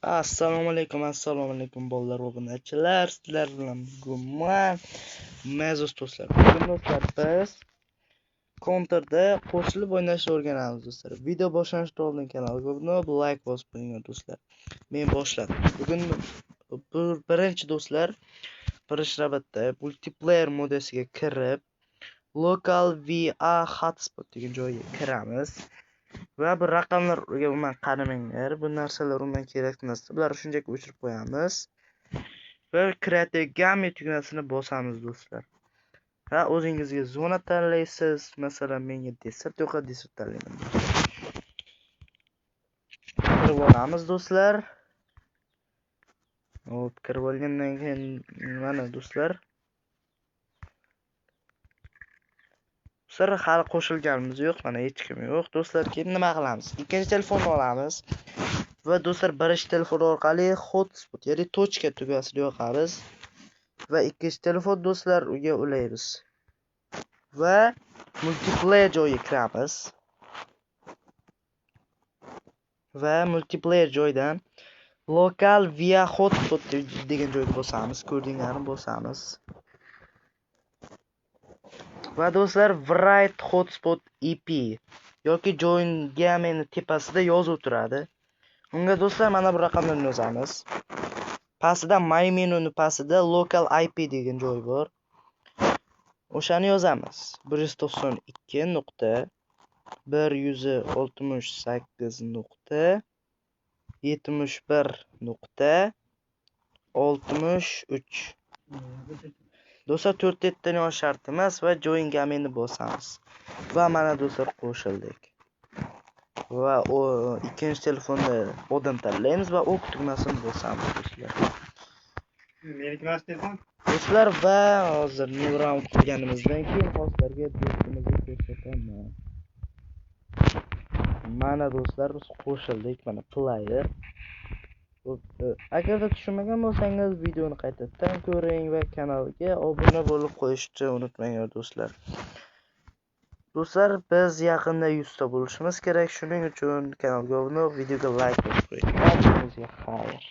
Assalomu alaykum bolalar va obunachilar. Sizlar bilan bugun ma'zur do'stlar. Bugun do'stlar biz Counter'da qo'shilib o'ynashni o'rganamiz do'stlar. Video boshlashdan oldin kanalga obuna bo'lib, like bosib qo'ying do'stlar. Men boshladim. Bugun birinchi do'stlar, birinchi navbatda multiplayer modasiga kirib, local VA hotspot degan joyga kiramiz. Va bu raqamlarga umuman qaramanglar. Bu narsalar umuman kerak emas. Bularni shunchaki o'chirib qo'yamiz. Va Creative Game tugmasini bosamiz do'stlar. Va o'zingizga zona tanlaysiz. Masalan, menga desert yo'q, desert tanlayman. Kirib olamiz do'stlar. Hop, kirib olgandan keyin mana do'stlar. Sir hali qo'shilganimiz yo'q, mana hech kim yo'q. Do'stlar, keyin nima qilamiz? Ikkinchi telefonni olamiz. Va do'stlar, birinchi telefon orqali hotspot, ya'ni tochka tugmasini yoqamiz. Va ikkinchi telefon do'stlar uga ulaymiz. Va multiplayer joyiga kiramiz. Va multiplayer joydan local via hotspot degan joyga bosamiz. Ko'rdinglarmi? Bosamiz. Va do'stlar, write hotspot EP yoki join game tepasida yozib turadi. Unga do'stlar mana bu raqamlarni yozamiz. Pastida my menuni pastida local IP degan joy bor. O'shani yozamiz. 192.168.71.63. Do'stlar, 4 tani yosh shart emas va join game-ni bosamiz. Va mana do'stlar, qo'shildik. Va o ikkinchi telefonda odam tanlaymiz va ok tugmasini bosamiz do'stlar. Do'stlar, va hozir new round qilganimizdan keyin hozirga do'stimizni ko'rsataman. Mana do'stlar, biz qo'shildik, mana player. Agarda tushunmagan bo'lsangiz, videoni qaytadan ko'ring va kanalga obuna bo'lib qo'yishni unutmanglar do'stlar. Do'stlar, biz yaqinda 100 ta bo'lishimiz kerak. Shuning uchun kanalga obuna, videoga like bosib qo'ying. Hammangizga xayr.